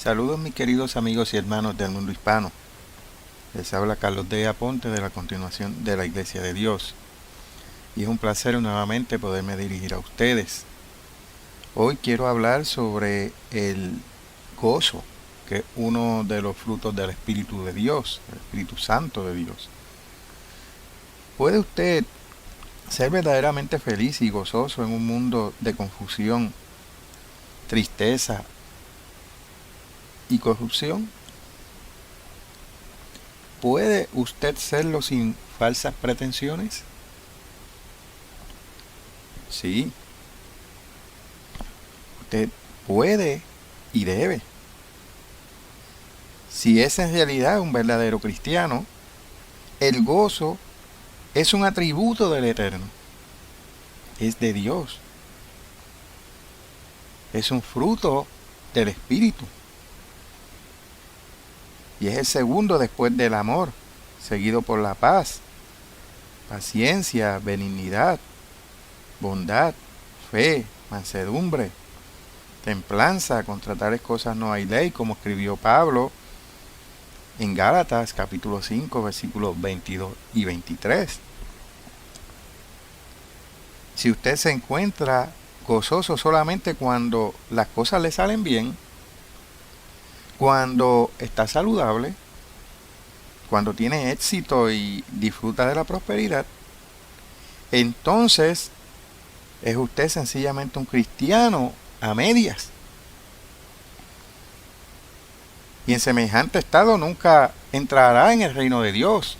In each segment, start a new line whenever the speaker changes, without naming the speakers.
Saludos mis queridos amigos y hermanos del mundo hispano. Les habla Carlos de Aponte de la continuación de la Iglesia de Dios. Y es un placer nuevamente poderme dirigir a ustedes. Hoy quiero hablar sobre el gozo, que es uno de los frutos del Espíritu de Dios, el Espíritu Santo de Dios. ¿Puede usted ser verdaderamente feliz y gozoso en un mundo de confusión, tristeza y corrupción? ¿Puede usted serlo sin falsas pretensiones? Sí, usted puede y debe. Si es en realidad un verdadero cristiano, el gozo es un atributo del Eterno. Es de Dios. Es un fruto del Espíritu. Y es el segundo después del amor, seguido por la paz, paciencia, benignidad, bondad, fe, mansedumbre, templanza. Contra tales cosas no hay ley, como escribió Pablo en Gálatas capítulo 5 versículos 22 y 23. Si usted se encuentra gozoso solamente cuando las cosas le salen bien, cuando está saludable, cuando tiene éxito y disfruta de la prosperidad, entonces es usted sencillamente un cristiano a medias. Y en semejante estado nunca entrará en el reino de Dios.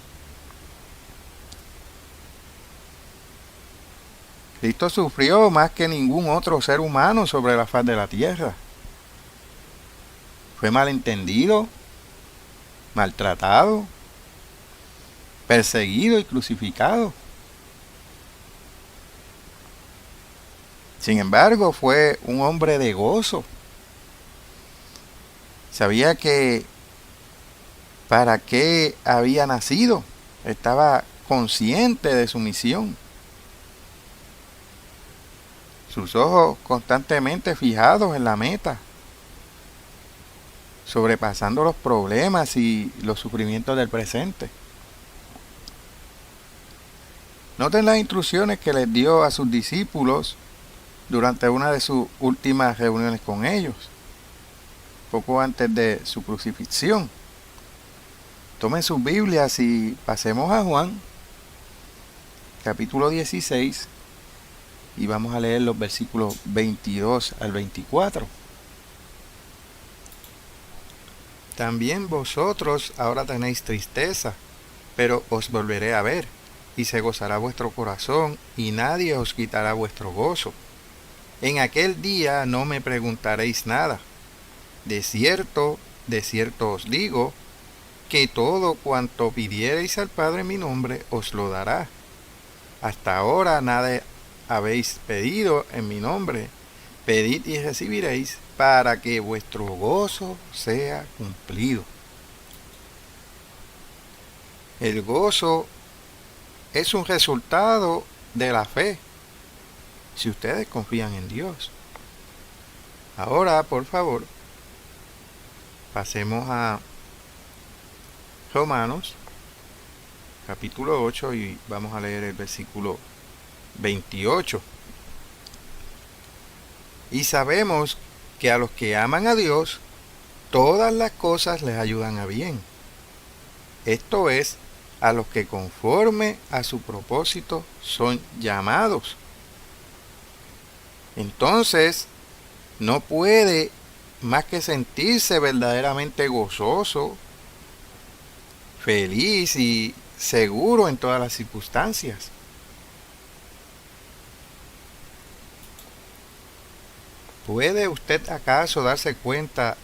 Cristo sufrió más que ningún otro ser humano sobre la faz de la tierra. Fue malentendido, maltratado, perseguido y crucificado. Sin embargo, fue un hombre de gozo. Sabía que para qué había nacido. Estaba consciente de su misión. Sus ojos constantemente fijados en la meta, sobrepasando los problemas y los sufrimientos del presente. Noten las instrucciones que les dio a sus discípulos durante una de sus últimas reuniones con ellos, poco antes de su crucifixión. Tomen sus Biblias y pasemos a Juan, capítulo 16, y vamos a leer los versículos 22 al 24. También vosotros ahora tenéis tristeza, pero os volveré a ver, y se gozará vuestro corazón, y nadie os quitará vuestro gozo. En aquel día no me preguntaréis nada. De cierto os digo, que todo cuanto pidiereis al Padre en mi nombre os lo dará. Hasta ahora nada habéis pedido en mi nombre. Pedid y recibiréis, para que vuestro gozo sea cumplido. El gozo es un resultado de la fe, si ustedes confían en Dios. Ahora, por favor, pasemos a Romanos, capítulo 8, y vamos a leer el versículo 28. Y sabemos que a los que aman a Dios, todas las cosas les ayudan a bien. Esto es, a los que conforme a su propósito son llamados. Entonces, no puede más que sentirse verdaderamente gozoso, feliz y seguro en todas las circunstancias. ¿Puede usted acaso darse cuenta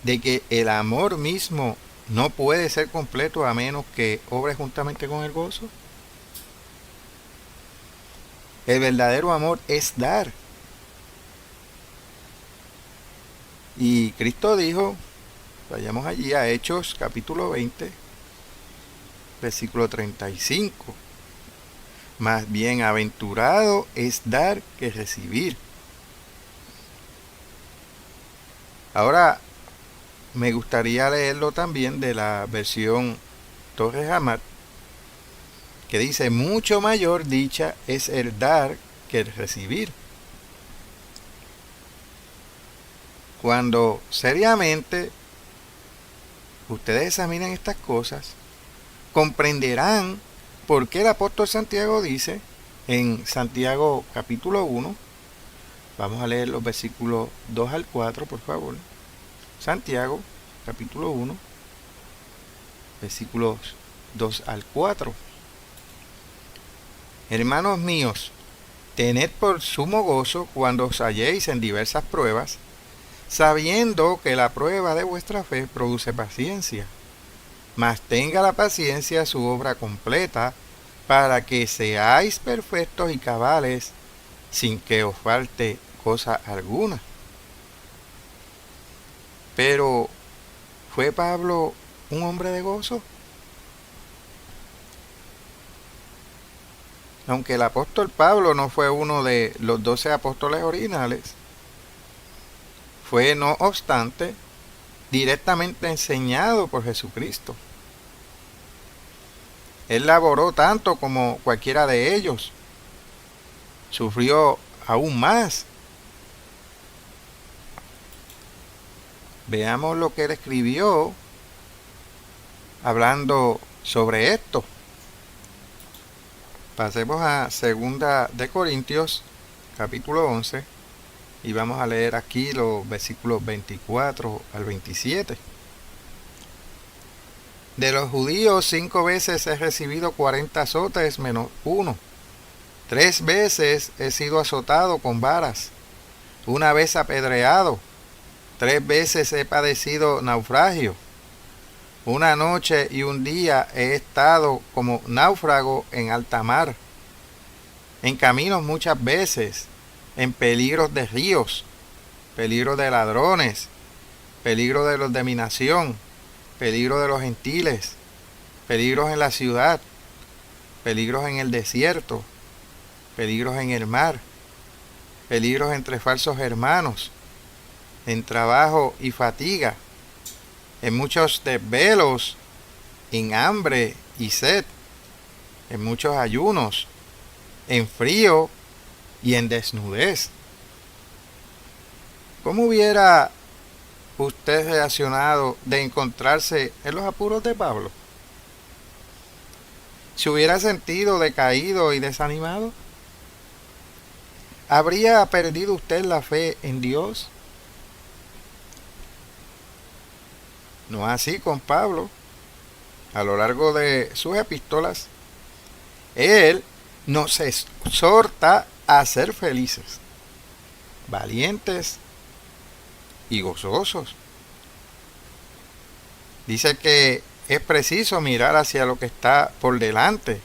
de que el amor mismo no puede ser completo a menos que obre juntamente con el gozo? El verdadero amor es dar. Y Cristo dijo, vayamos allí a Hechos capítulo 20, versículo 35. Más bienaventurado es dar que recibir. Ahora, me gustaría leerlo también de la versión Torres Amat, que dice: mucho mayor dicha es el dar que el recibir. Cuando seriamente ustedes examinen estas cosas, comprenderán por qué el apóstol Santiago dice en Santiago capítulo 1, vamos a leer los versículos 2 al 4, por favor. Santiago capítulo 1, versículos 2 al 4. Hermanos míos, tened por sumo gozo cuando os halléis en diversas pruebas, sabiendo que la prueba de vuestra fe produce paciencia. Mas tenga la paciencia su obra completa, para que seáis perfectos y cabales, sin que os falte cosa alguna. Pero, ¿fue Pablo un hombre de gozo? Aunque el apóstol Pablo no fue uno de los 12 apóstoles originales, fue, no obstante, directamente enseñado por Jesucristo. Él laboró tanto como cualquiera de ellos. Sufrió aún más. Veamos lo que él escribió hablando sobre esto. Pasemos a 2 de Corintios, capítulo 11, y vamos a leer aquí los versículos 24 al 27. De los judíos 5 veces he recibido 40 azotes menos 1. 3 veces he sido azotado con varas. 1 vez apedreado. 3 veces he padecido naufragio. 1 noche y 1 día he estado como náufrago en alta mar. En caminos muchas veces. En peligros de ríos. Peligro de ladrones. Peligro de los de mi nación. Peligro de los gentiles, peligros en la ciudad, peligros en el desierto, peligros en el mar, peligros entre falsos hermanos, en trabajo y fatiga, en muchos desvelos, en hambre y sed, en muchos ayunos, en frío y en desnudez. ¿Cómo hubiera usted reaccionado de encontrarse en los apuros de Pablo? ¿Se hubiera sentido decaído y desanimado? ¿Habría perdido usted la fe en Dios? No así con Pablo. A lo largo de sus epístolas, él nos exhorta a ser felices, valientes y gozosos. Dice que es preciso mirar hacia lo que está por delante.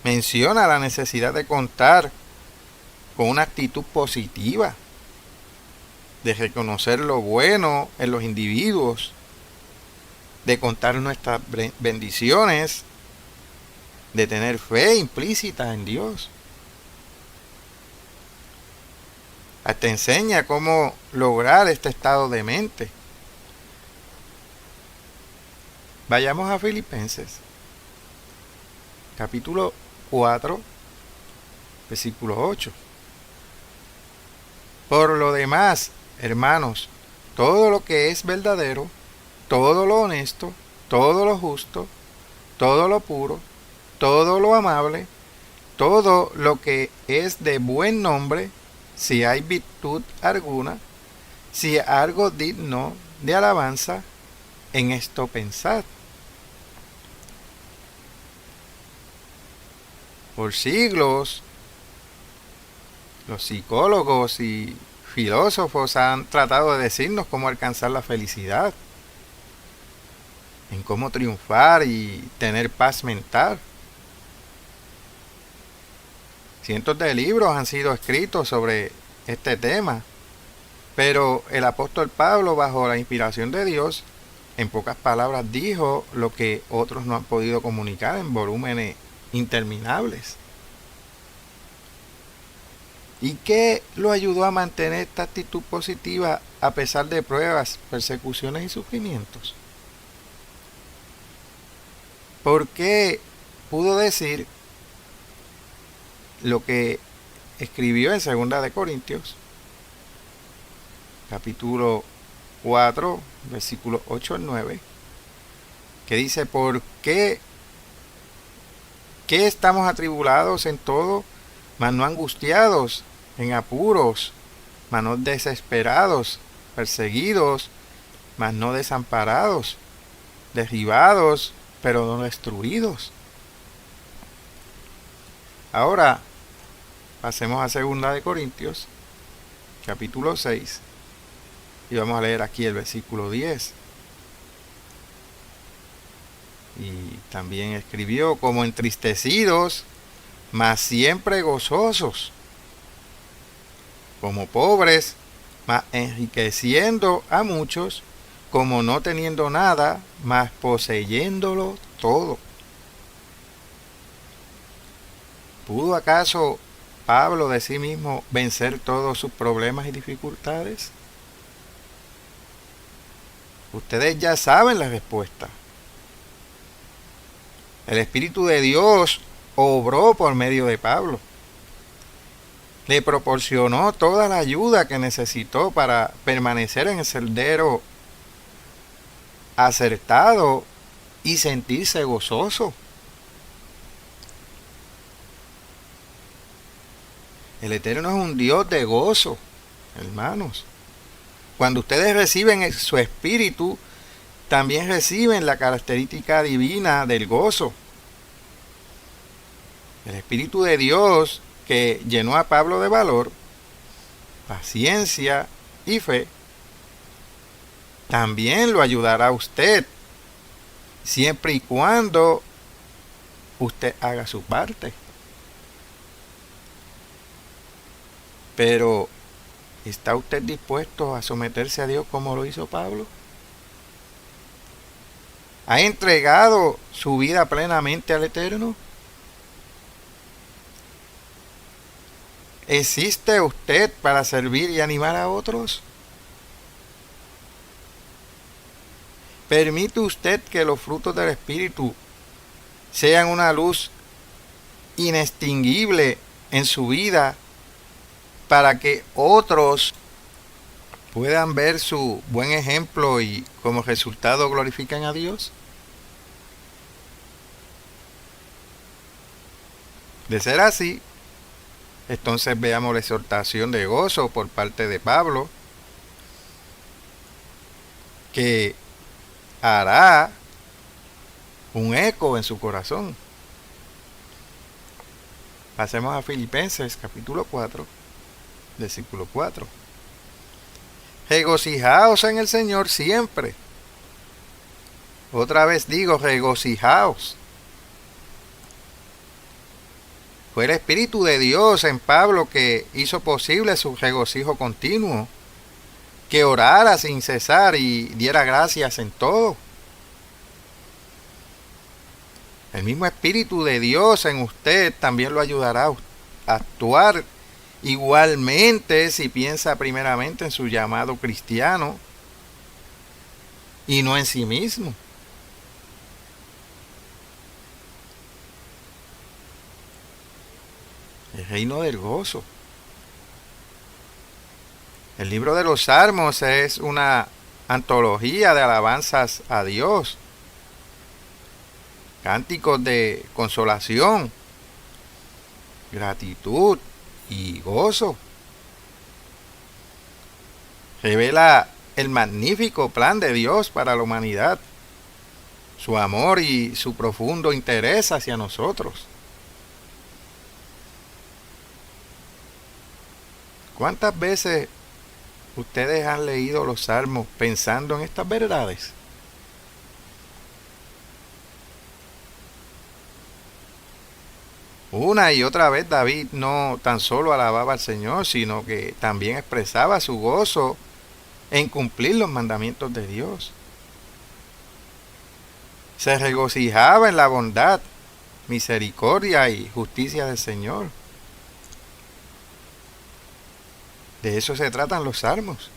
Menciona la necesidad de contar con una actitud positiva, de reconocer lo bueno en los individuos, de contar nuestras bendiciones, de tener fe implícita en Dios. Te enseña cómo lograr este estado de mente. Vayamos a Filipenses, capítulo 4, versículo 8. Por lo demás, hermanos, todo lo que es verdadero, todo lo honesto, todo lo justo, todo lo puro, todo lo amable, todo lo que es de buen nombre, si hay virtud alguna, si algo digno de alabanza, en esto pensad. Por siglos, los psicólogos y filósofos han tratado de decirnos cómo alcanzar la felicidad, en cómo triunfar y tener paz mental. Cientos de libros han sido escritos sobre este tema, pero el apóstol Pablo, bajo la inspiración de Dios, en pocas palabras dijo lo que otros no han podido comunicar en volúmenes interminables. ¿Y qué lo ayudó a mantener esta actitud positiva a pesar de pruebas, persecuciones y sufrimientos? ¿Por qué pudo decir lo que escribió en 2 de Corintios, capítulo 4, versículos 8 al 9, que dice: ¿por qué estamos atribulados en todo, mas no angustiados, en apuros, mas no desesperados, perseguidos, mas no desamparados, derribados, pero no destruidos? Ahora, pasemos a 2 de Corintios, capítulo 6, y vamos a leer aquí el versículo 10. Y también escribió: como entristecidos, mas siempre gozosos, como pobres, mas enriqueciendo a muchos, como no teniendo nada, mas poseyéndolo todo. ¿Pudo acaso Pablo de sí mismo vencer todos sus problemas y dificultades? Ustedes ya saben la respuesta. El Espíritu de Dios obró por medio de Pablo. Le proporcionó toda la ayuda que necesitó para permanecer en el sendero acertado y sentirse gozoso. El Eterno es un Dios de gozo, hermanos. Cuando ustedes reciben su Espíritu, también reciben la característica divina del gozo. El Espíritu de Dios que llenó a Pablo de valor, paciencia y fe, también lo ayudará a usted, siempre y cuando usted haga su parte. Pero, ¿está usted dispuesto a someterse a Dios como lo hizo Pablo? ¿Ha entregado su vida plenamente al Eterno? ¿Existe usted para servir y animar a otros? ¿Permite usted que los frutos del Espíritu sean una luz inextinguible en su vida para que otros puedan ver su buen ejemplo y como resultado glorifican a Dios? De ser así, entonces veamos la exhortación de gozo por parte de Pablo, que hará un eco en su corazón. Pasemos a Filipenses capítulo 4, versículo 4. Regocijaos en el Señor siempre. Otra vez digo, regocijaos. Fue el Espíritu de Dios en Pablo que hizo posible su regocijo continuo, que orara sin cesar y diera gracias en todo. El mismo Espíritu de Dios en usted también lo ayudará a actuar igualmente si piensa primeramente en su llamado cristiano y no en sí mismo. El reino del gozo. El libro de los Salmos es una antología de alabanzas a Dios, cánticos de consolación, gratitud y gozo. Revela el magnífico plan de Dios para la humanidad, su amor y su profundo interés hacia nosotros. ¿Cuántas veces ustedes han leído los Salmos pensando en estas verdades? Una y otra vez David no tan solo alababa al Señor, sino que también expresaba su gozo en cumplir los mandamientos de Dios. Se regocijaba en la bondad, misericordia y justicia del Señor. De eso se tratan los salmos.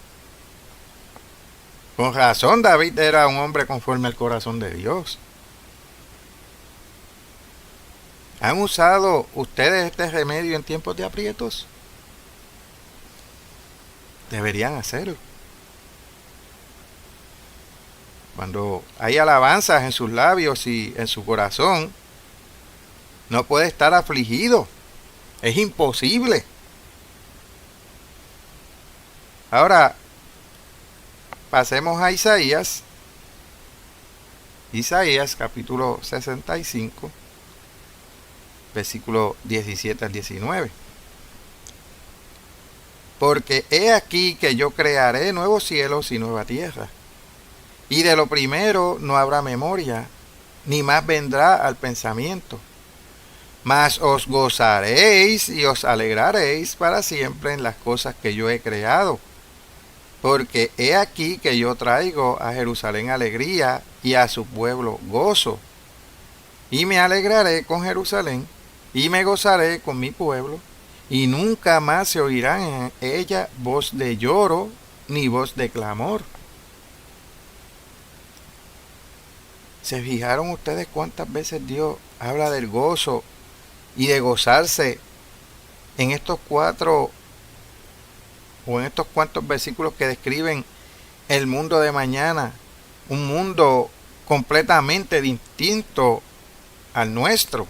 Con razón David era un hombre conforme al corazón de Dios. ¿Han usado ustedes este remedio en tiempos de aprietos? Deberían hacerlo. Cuando hay alabanzas en sus labios y en su corazón, no puede estar afligido. Es imposible. Ahora, pasemos a Isaías. Isaías capítulo 65, versículo 17 al 19. Porque he aquí que yo crearé nuevos cielos y nueva tierra, y de lo primero no habrá memoria, ni más vendrá al pensamiento. Mas os gozaréis y os alegraréis para siempre en las cosas que yo he creado. Porque he aquí que yo traigo a Jerusalén alegría y a su pueblo gozo. Y me alegraré con Jerusalén y me gozaré con mi pueblo. Y nunca más se oirán en ella voz de lloro ni voz de clamor. ¿Se fijaron ustedes cuántas veces Dios habla del gozo y de gozarse en estos cuantos versículos que describen el mundo de mañana? Un mundo completamente distinto al nuestro,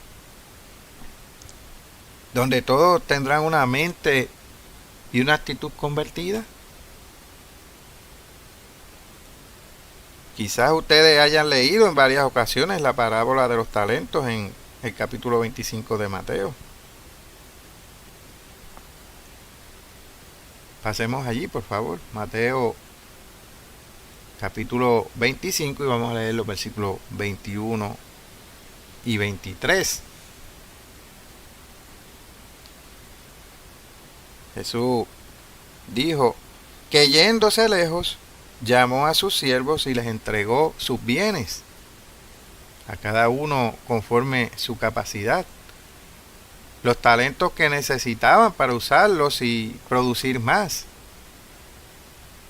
donde todos tendrán una mente y una actitud convertida. Quizás ustedes hayan leído en varias ocasiones la parábola de los talentos en el capítulo 25 de Mateo. Pasemos allí, por favor. Mateo capítulo 25 y vamos a leer los versículos 21 y 23. Jesús dijo que yéndose lejos, llamó a sus siervos y les entregó sus bienes, a cada uno conforme su capacidad, los talentos que necesitaban para usarlos y producir más.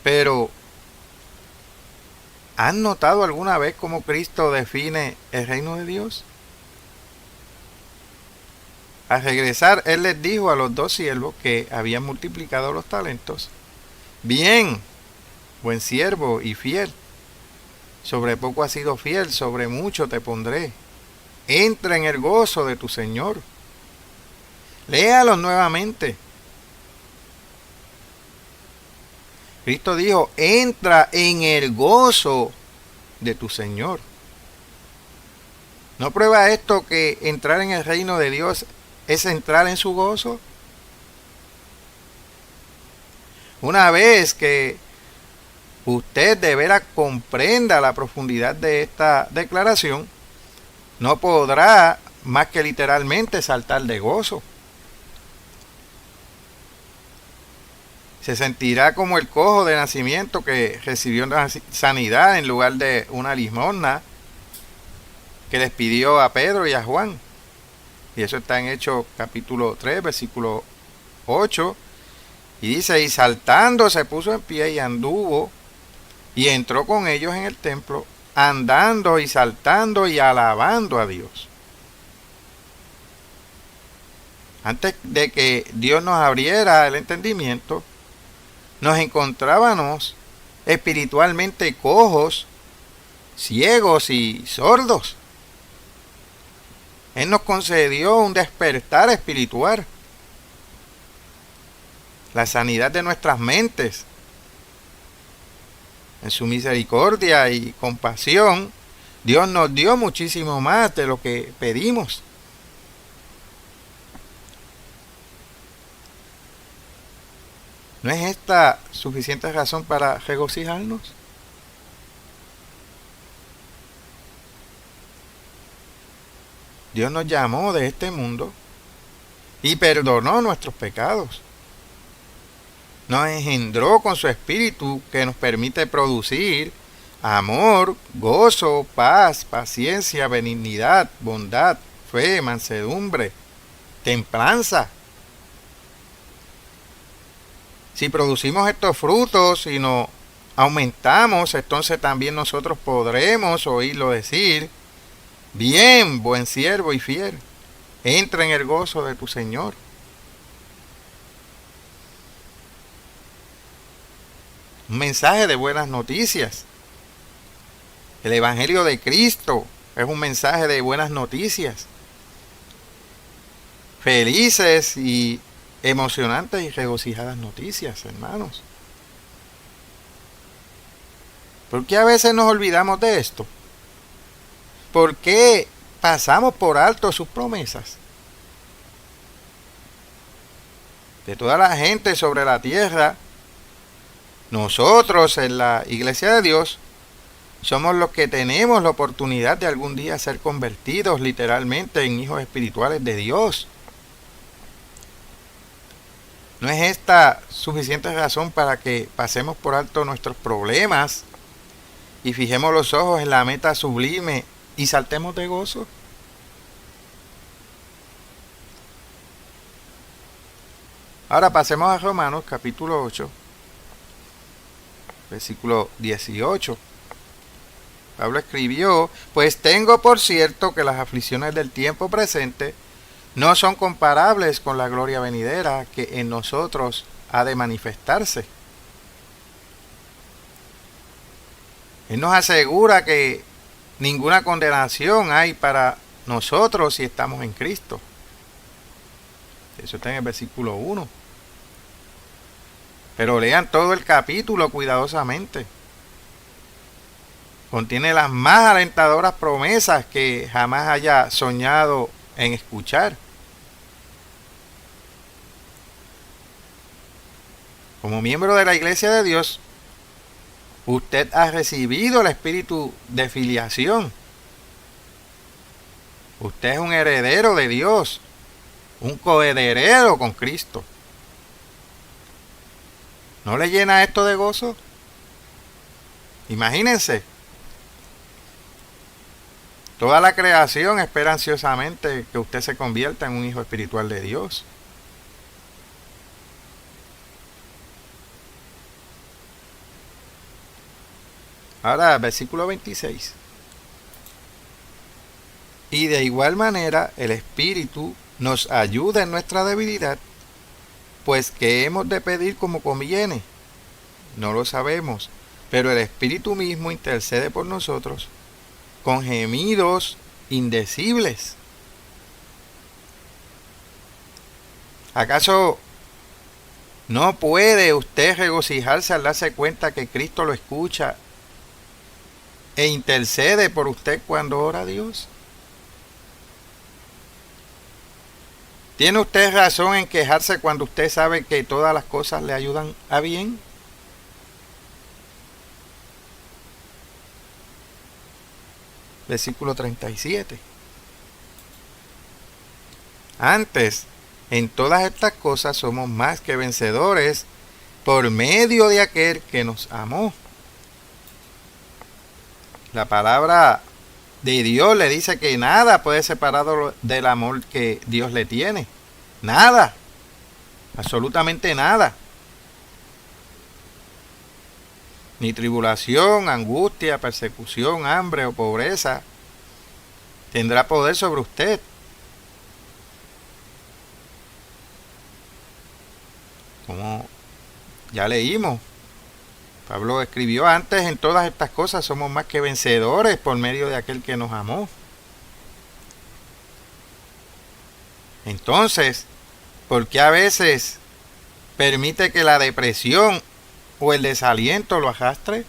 Pero, ¿han notado alguna vez cómo Cristo define el reino de Dios? Al regresar, Él les dijo a los dos siervos que habían multiplicado los talentos: bien, buen siervo y fiel, sobre poco has sido fiel, sobre mucho te pondré. Entra en el gozo de tu Señor. Léalos nuevamente. Cristo dijo: entra en el gozo de tu Señor. ¿No prueba esto que entrar en el reino de Dios es entrar en su gozo? Una vez que usted de veras comprenda la profundidad de esta declaración, no podrá más que literalmente saltar de gozo. Se sentirá como el cojo de nacimiento que recibió una sanidad en lugar de una limosna que les pidió a Pedro y a Juan. Y eso está en Hechos capítulo 3, versículo 8. Y dice: y saltando se puso en pie y anduvo y entró con ellos en el templo, andando y saltando y alabando a Dios. Antes de que Dios nos abriera el entendimiento, nos encontrábamos espiritualmente cojos, ciegos y sordos. Él nos concedió un despertar espiritual, la sanidad de nuestras mentes. En su misericordia y compasión, Dios nos dio muchísimo más de lo que pedimos. ¿No es esta suficiente razón para regocijarnos? Dios nos llamó de este mundo y perdonó nuestros pecados. Nos engendró con su espíritu que nos permite producir amor, gozo, paz, paciencia, benignidad, bondad, fe, mansedumbre, templanza. Si producimos estos frutos y nos aumentamos, entonces también nosotros podremos oírlo decir: bien, buen siervo y fiel, entra en el gozo de tu Señor. Un mensaje de buenas noticias. El Evangelio de Cristo es un mensaje de buenas noticias. Felices y emocionantes y regocijadas noticias, hermanos. ¿Por qué a veces nos olvidamos de esto? ¿Por qué pasamos por alto sus promesas? De toda la gente sobre la tierra, nosotros en la Iglesia de Dios somos los que tenemos la oportunidad de algún día ser convertidos literalmente en hijos espirituales de Dios. ¿No es esta suficiente razón para que pasemos por alto nuestros problemas y fijemos los ojos en la meta sublime y saltemos de gozo? Ahora pasemos a Romanos capítulo 8, versículo 18. Pablo escribió: pues tengo por cierto que las aflicciones del tiempo presente no son comparables con la gloria venidera que en nosotros ha de manifestarse. Él nos asegura que ninguna condenación hay para nosotros si estamos en Cristo. Eso está en el versículo 1. Pero lean todo el capítulo cuidadosamente. Contiene las más alentadoras promesas que jamás haya soñado en escuchar. Como miembro de la Iglesia de Dios, usted ha recibido el espíritu de filiación. Usted es un heredero de Dios, un coheredero con Cristo. ¿No le llena esto de gozo? Imagínense. Toda la creación espera ansiosamente que usted se convierta en un hijo espiritual de Dios. Ahora, versículo 26. Y de igual manera el Espíritu nos ayuda en nuestra debilidad, pues que hemos de pedir como conviene. No lo sabemos, pero el Espíritu mismo intercede por nosotros con gemidos indecibles. ¿Acaso no puede usted regocijarse al darse cuenta que Cristo lo escucha e intercede por usted cuando ora a Dios? ¿Tiene usted razón en quejarse cuando usted sabe que todas las cosas le ayudan a bien? Versículo 37. Antes, en todas estas cosas somos más que vencedores por medio de aquel que nos amó. La palabra de Dios le dice que nada puede separarlo del amor que Dios le tiene. Nada. Absolutamente nada. Ni tribulación, angustia, persecución, hambre o pobreza tendrá poder sobre usted. Como ya leímos, Pablo escribió antes: en todas estas cosas somos más que vencedores por medio de aquel que nos amó. Entonces, ¿por qué a veces permite que la depresión o el desaliento lo arrastre?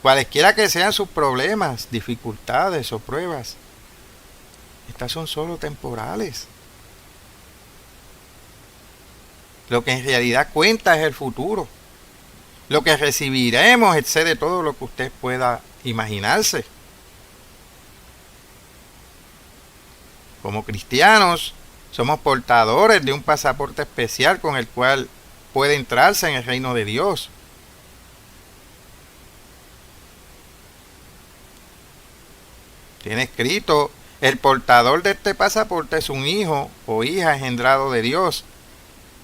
Cualesquiera que sean sus problemas, dificultades o pruebas, estas son solo temporales. Lo que en realidad cuenta es el futuro. Lo que recibiremos excede todo lo que usted pueda imaginarse. Como cristianos, somos portadores de un pasaporte especial con el cual puede entrarse en el reino de Dios. Tiene escrito: el portador de este pasaporte es un hijo o hija engendrado de Dios.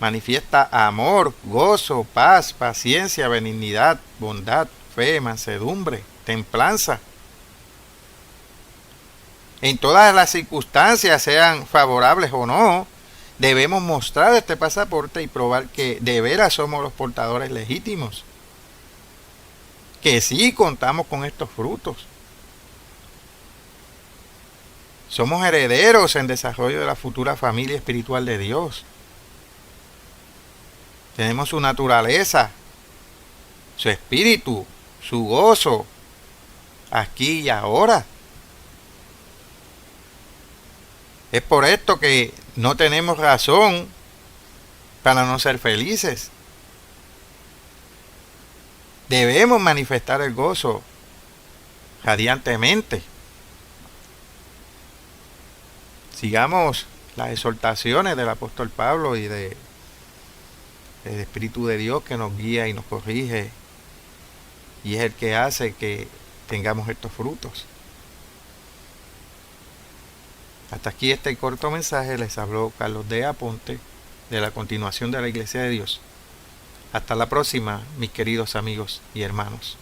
Manifiesta amor, gozo, paz, paciencia, benignidad, bondad, fe, mansedumbre, templanza. En todas las circunstancias, sean favorables o no, debemos mostrar este pasaporte y probar que de veras somos los portadores legítimos, que sí contamos con estos frutos. Somos herederos en desarrollo de la futura familia espiritual de Dios. Tenemos su naturaleza, su espíritu, su gozo, aquí y ahora. Es por esto que no tenemos razón para no ser felices. Debemos manifestar el gozo radiantemente. Sigamos las exhortaciones del apóstol Pablo y del Espíritu de Dios que nos guía y nos corrige y es el que hace que tengamos estos frutos. Hasta aquí este corto mensaje. Les habló Carlos D. Aponte de la continuación de la Iglesia de Dios. Hasta la próxima, mis queridos amigos y hermanos.